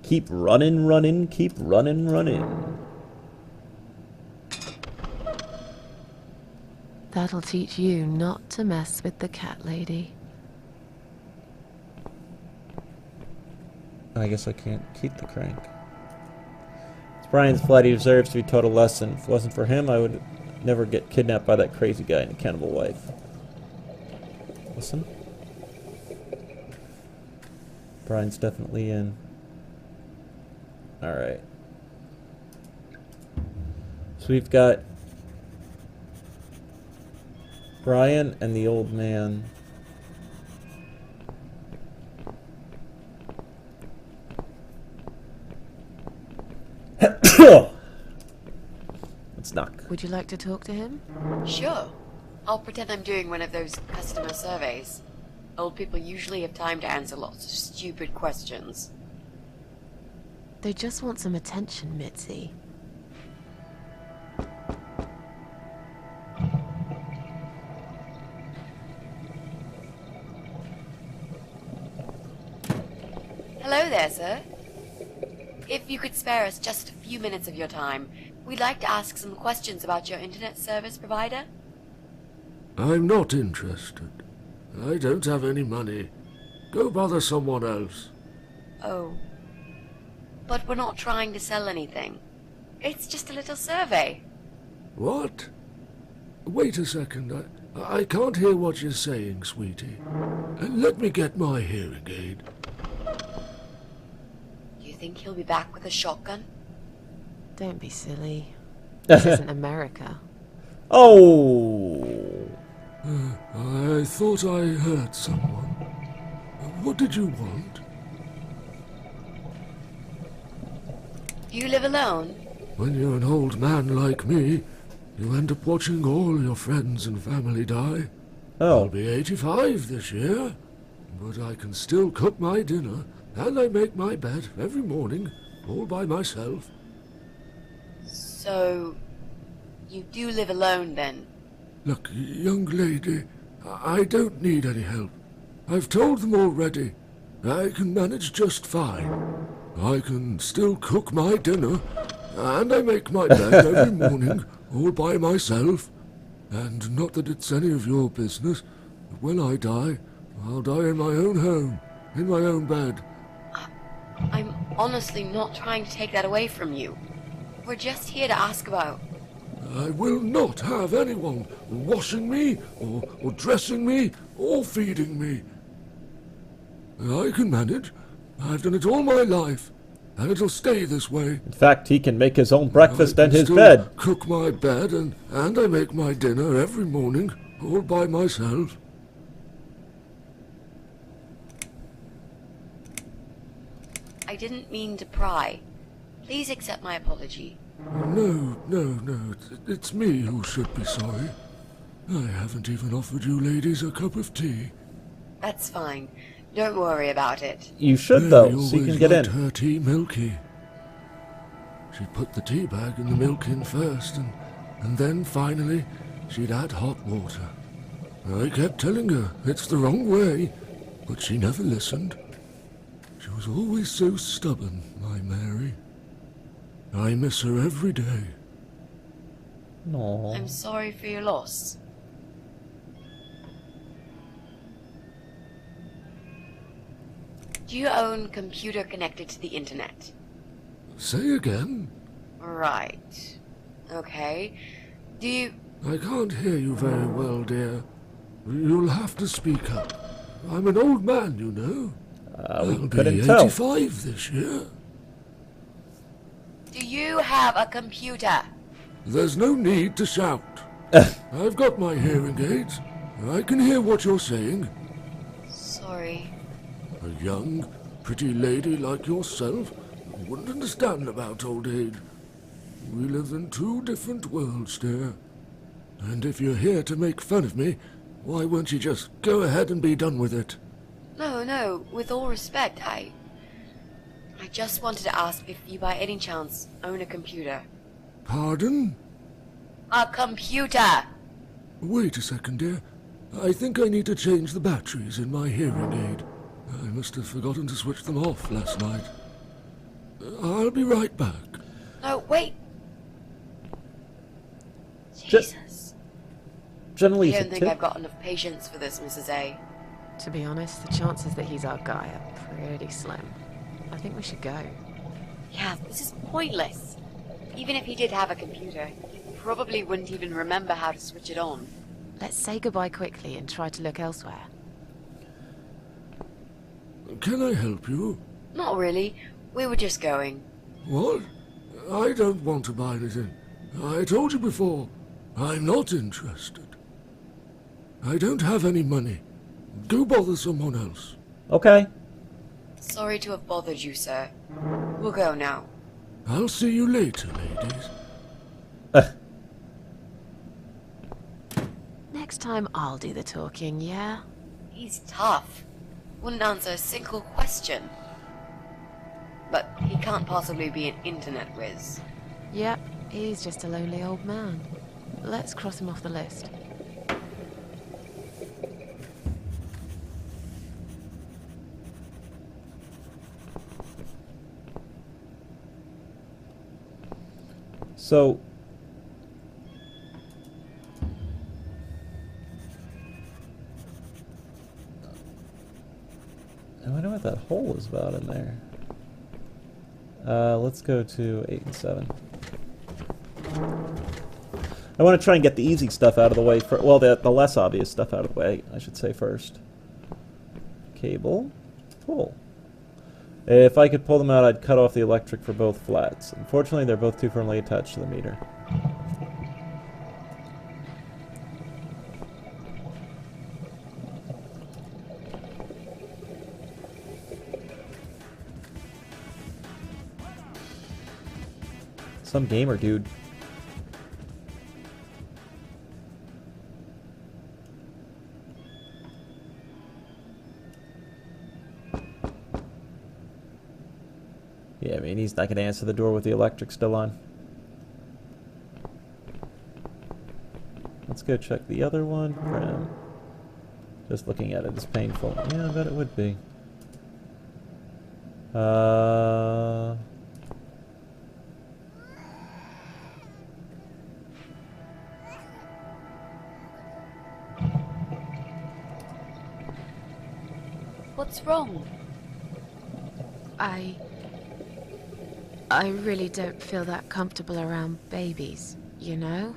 Keep running, running, keep running, running. That'll teach you not to mess with the cat lady. I guess I can't keep the crank. It's Brian's flight. He deserves to be taught a lesson. If it wasn't for him, I would never get kidnapped by that crazy guy and a cannibal wife. Listen. Brian's definitely in. Alright. So we've got Brian and the old man. Let's knock. Would you like to talk to him? Sure. I'll pretend I'm doing one of those customer surveys. Old people usually have time to answer lots of stupid questions. They just want some attention, Mitzi. Hello there, sir. If you could spare us just a few minutes of your time, we'd like to ask some questions about your internet service provider. I'm not interested. I don't have any money. Go bother someone else. Oh. But we're not trying to sell anything. It's just a little survey. What? Wait a second. I can't hear what you're saying, sweetie. Let me get my hearing aid. Do you think he'll be back with a shotgun? Don't be silly. This isn't America. Oh! I thought I heard someone. What did you want? Do you live alone? When you're an old man like me, you end up watching all your friends and family die. Oh. I'll be 85 this year, but I can still cook my dinner, and I make my bed every morning, all by myself. So, you do live alone then? Look, young lady, I don't need any help. I've told them already. I can manage just fine. I can still cook my dinner, and I make my bed every morning, all by myself. And not that it's any of your business, but when I die, I'll die in my own home, in my own bed. I'm honestly not trying to take that away from you. We're just here to ask about... I will not have anyone washing me, or dressing me, or feeding me. I can manage. I've done it all my life, and it'll stay this way. In fact, he can make his own breakfast I and can his still bed. Cook my bed, and I make my dinner every morning, all by myself. I didn't mean to pry. Please accept my apology. No. It's me who should be sorry. I haven't even offered you ladies a cup of tea. That's fine. Don't worry about it. You should, Mary though, so you always can get in. liked her tea milky. She'd put the tea bag and the milk in first, and then finally she'd add hot water. I kept telling her it's the wrong way, but she never listened. She was always so stubborn, my Mary. I miss her every day. No. I'm sorry for your loss. Do you own a computer connected to the internet? Say again? Right. Okay. Do you... I can't hear you very well, dear. You'll have to speak up. I'm an old man, you know. We I'll couldn't be tell. 85 this year. Do you have a computer? There's no need to shout. I've got my hearing aids. I can hear what you're saying. Sorry. A young, pretty lady like yourself wouldn't understand about old age. We live in two different worlds, dear. And if you're here to make fun of me, why won't you just go ahead and be done with it? No, with all respect, I just wanted to ask if you by any chance own a computer. Pardon? A computer! Wait a second, dear. I think I need to change the batteries in my hearing aid. I must have forgotten to switch them off last night. I'll be right back. No, wait. Ju- Jesus. Generally, I he's a don't think tip. I've got enough patience for this, Mrs. A. To be honest, the chances that he's our guy are pretty slim. I think we should go. Yeah, this is pointless. Even if he did have a computer, he probably wouldn't even remember how to switch it on. Let's say goodbye quickly and try to look elsewhere. Can I help you? Not really. We were just going. What? I don't want to buy anything. I told you before, I'm not interested. I don't have any money. Go bother someone else. Okay. Sorry to have bothered you, sir. We'll go now. I'll see you later, ladies. Next time I'll do the talking, yeah? He's tough. Wouldn't answer a single question. But he can't possibly be an internet whiz. Yep, he's just a lonely old man. Let's cross him off the list. So, I wonder what that hole is about in there. Let's go to 8 and 7. I want to try and get the easy stuff out of the way. Well, the less obvious stuff out of the way, I should say first. Cable, pull. If I could pull them out, I'd cut off the electric for both flats. Unfortunately, they're both too firmly attached to the meter. Some gamer dude. Yeah, I mean, he's not going to answer the door with the electric still on. Let's go check the other one. Just looking at it is painful. Yeah, I bet it would be. What's wrong? I really don't feel that comfortable around babies, you know?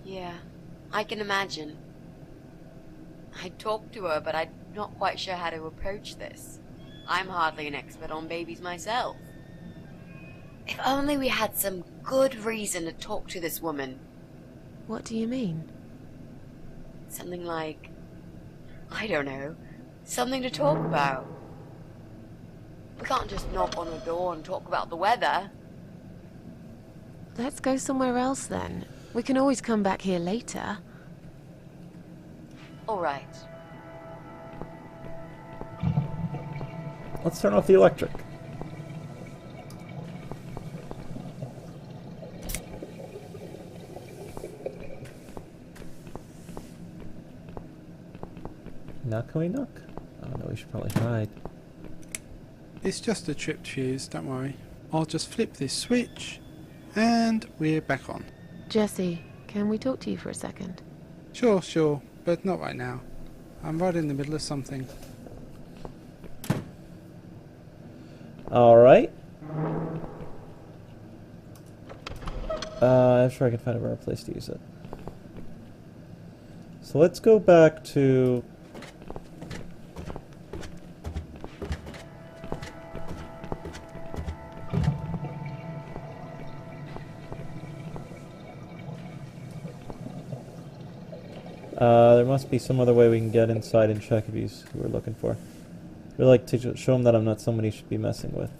Yeah, I can imagine. I talked to her, but I'm not quite sure how to approach this. I'm hardly an expert on babies myself. If only we had some good reason to talk to this woman. What do you mean? Something like, I don't know, something to talk about. We can't just knock on her door and talk about the weather. Let's go somewhere else then. We can always come back here later. All right. Let's turn off the electric. Now can we knock? Oh no, we should probably hide. It's just a tripped fuse, don't worry. I'll just flip this switch, and we're back on. Jesse, can we talk to you for a second? Sure, but not right now. I'm right in the middle of something. Alright. I'm sure I can find a better place to use it. So let's go back to... there must be some other way we can get inside and check if he's who we're looking for. We'd like to show him that I'm not someone he should be messing with.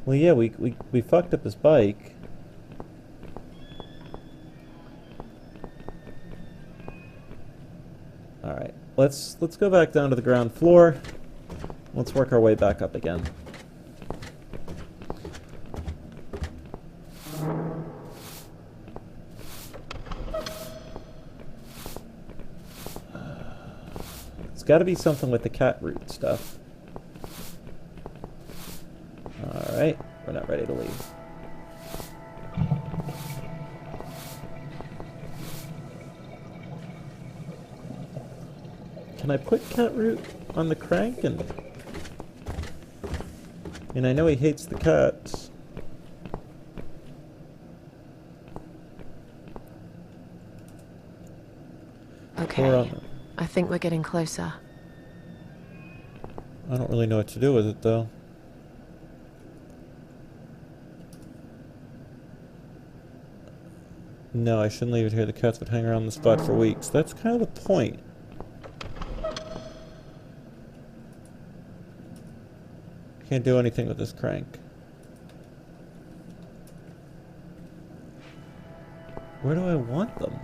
Well, yeah, we fucked up his bike. Alright, let's go back down to the ground floor. Let's work our way back up again. It's got to be something with the cat root stuff. we're not ready to leave. Can I put cat root on the crank? And I know he hates the cats. Okay, I think we're getting closer. I don't really know what to do with it, though. No, I shouldn't leave it here. The cats would hang around the spot for weeks. That's kind of the point. Can't do anything with this crank. Where do I want them?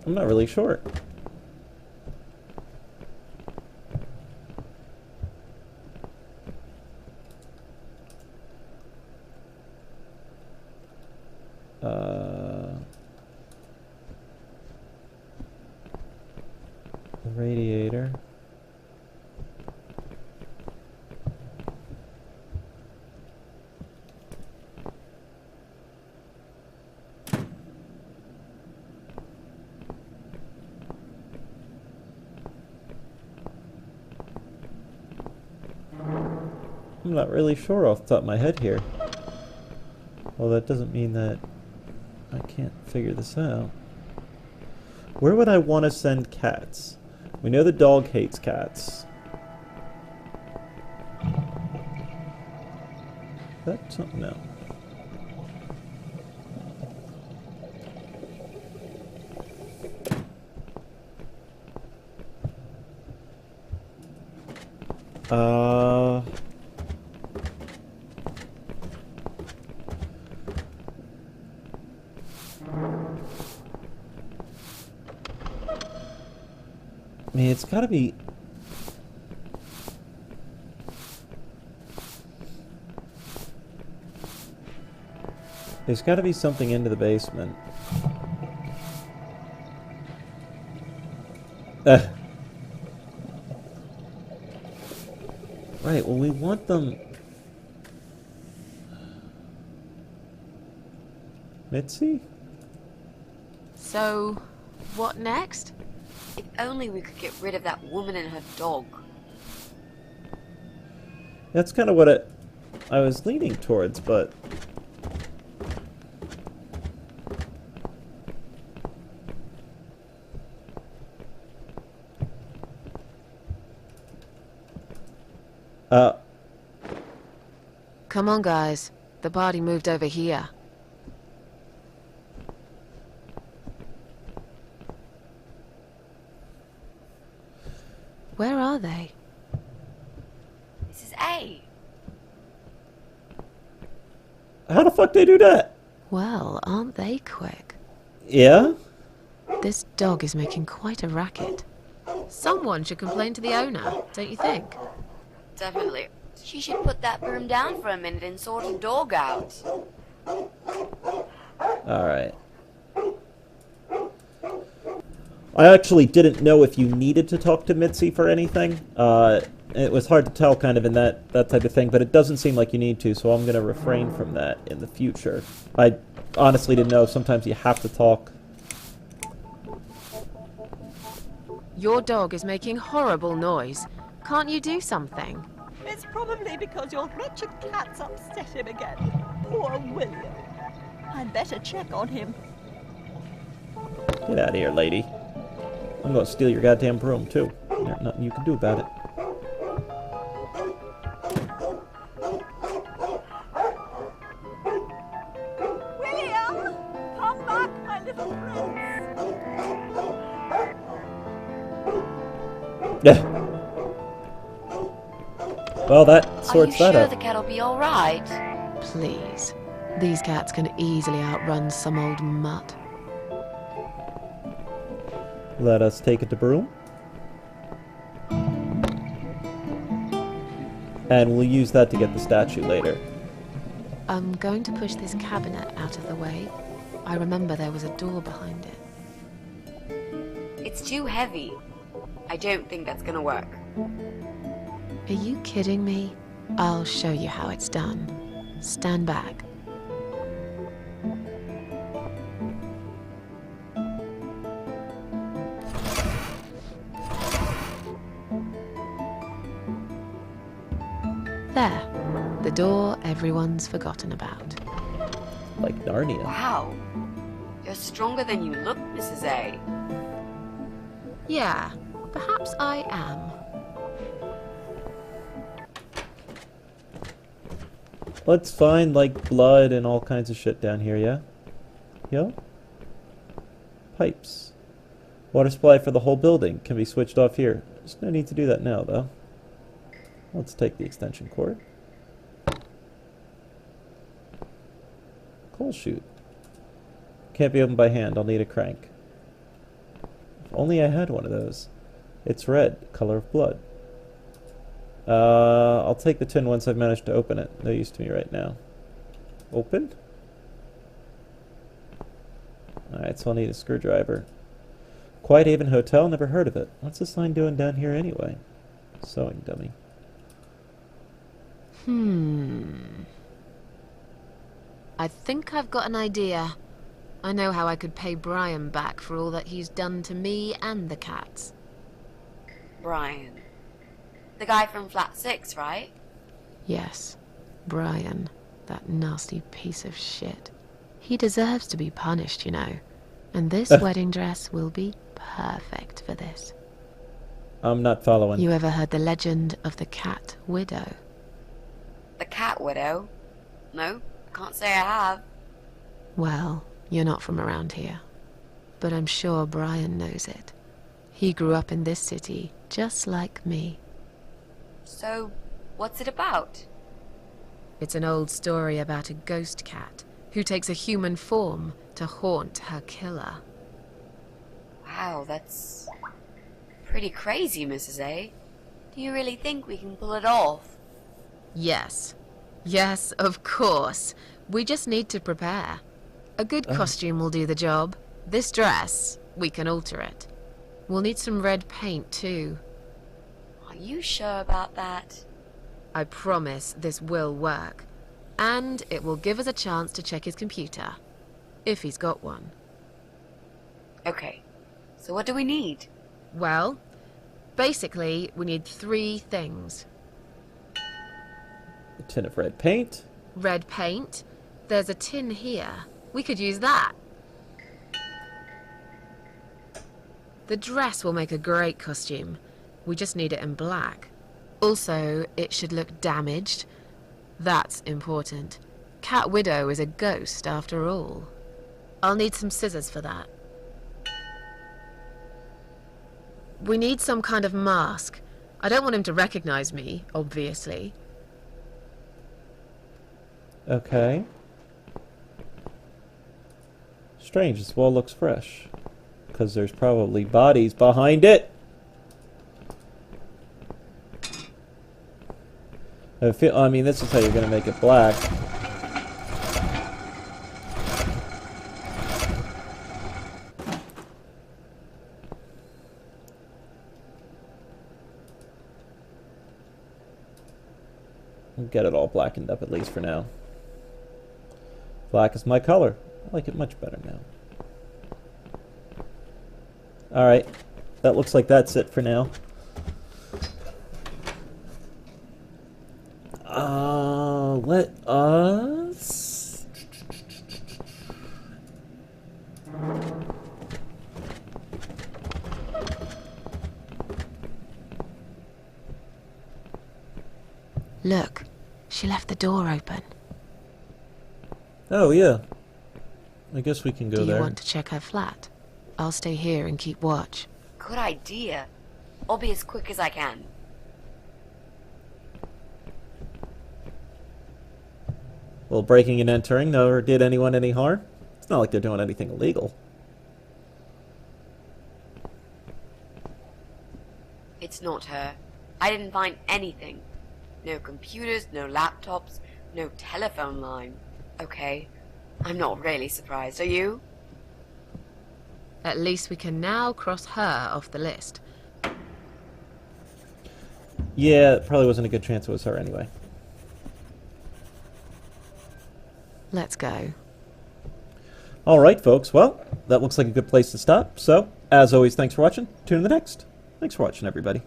I'm not really sure. The radiator. I'm not really sure off the top of my head here. Well, that doesn't mean that I can't figure this out. Where would I want to send cats? We know the dog hates cats. That's something else. I mean, it's gotta be... There's gotta be something into the basement. Right, well, we want them... Mitzi? So, what next? If only we could get rid of that woman and her dog. That's kind of what I was leaning towards, but... Come on, guys. The party moved over here. Where are they? This is A. How the fuck they do that? Well, aren't they quick? Yeah? This dog is making quite a racket. Someone should complain to the owner, don't you think? Definitely. She should put that broom down for a minute and sort the dog out. Alright. I actually didn't know if you needed to talk to Mitzi for anything. It was hard to tell kind of in that type of thing, but it doesn't seem like you need to, so I'm going to refrain from that in the future. I honestly didn't know if sometimes you have to talk. Your dog is making horrible noise. Can't you do something? It's probably because your wretched cat's upset him again. Poor William. I'd better check on him. Get out of here, lady. I'm going to steal your goddamn broom, too. There's nothing you can do about it. William! Come back, my little prince! Yeah. Well, that sorts that Are you sure out. the cat'll be alright? Please. These cats can easily outrun some old mutt. Let us take it to broom. And we'll use that to get the statue later. I'm going to push this cabinet out of the way. I remember there was a door behind it. It's too heavy. I don't think that's gonna work. Are you kidding me? I'll show you how it's done. Stand back. There. The door everyone's forgotten about. Like Narnia. Wow. You're stronger than you look, Mrs. A. Yeah, perhaps I am. Let's find, like, blood and all kinds of shit down here, yeah? Yeah? Pipes. Water supply for the whole building can be switched off here. There's no need to do that now, though. Let's take the extension cord. Coal chute. Can't be opened by hand. I'll need a crank. If only I had one of those. It's red, color of blood. I'll take the tin once I've managed to open it. No use to me right now. Open? Alright, so I'll need a screwdriver. Quiet Haven Hotel? Never heard of it. What's the sign doing down here anyway? Sewing dummy. I think I've got an idea. I know how I could pay Brian back for all that he's done to me and the cats. Brian. The guy from Flat 6, right? Yes, Brian. That nasty piece of shit. He deserves to be punished, you know. And this wedding dress will be perfect for this. I'm not following. You ever heard the legend of the cat widow? The cat widow? No, can't say I have. Well, you're not from around here. But I'm sure Brian knows it. He grew up in this city, just like me. So, what's it about? It's an old story about a ghost cat who takes a human form to haunt her killer. Wow, that's pretty crazy, Mrs. A. Do you really think we can pull it off? Yes. Yes, of course. We just need to prepare. A good costume will do the job. This dress, we can alter it. We'll need some red paint, too. Are you sure about that? I promise this will work. And it will give us a chance to check his computer. If he's got one. Okay, so what do we need? Well, basically, we need 3 things. A tin of red paint. Red paint. There's a tin here. We could use that. The dress will make a great costume. We just need it in black. Also, it should look damaged. That's important. Cat Widow is a ghost after all. I'll need some scissors for that. We need some kind of mask. I don't want him to recognize me, obviously. Okay. Strange, this wall looks fresh. Because there's probably bodies behind it. I mean, this is how you're going to make it black. We'll get it all blackened up, at least for now. Black is my color. I like it much better now. Alright. That looks like that's it for now. Let us... Look, she left the door open. Oh, yeah. I guess we can go Do you there. want to check her flat? I'll stay here and keep watch. Good idea. I'll be as quick as I can. Well, breaking and entering never did anyone any harm. It's not like they're doing anything illegal. It's not her. I didn't find anything. No computers, no laptops, No telephone line. Okay. I'm not really surprised. Are you? At least we can now cross her off the list. Yeah, it probably wasn't a good chance it was her anyway. Let's go. Alright, folks. Well, that looks like a good place to stop. So, as always, thanks for watching. Tune in the next. Thanks for watching, everybody.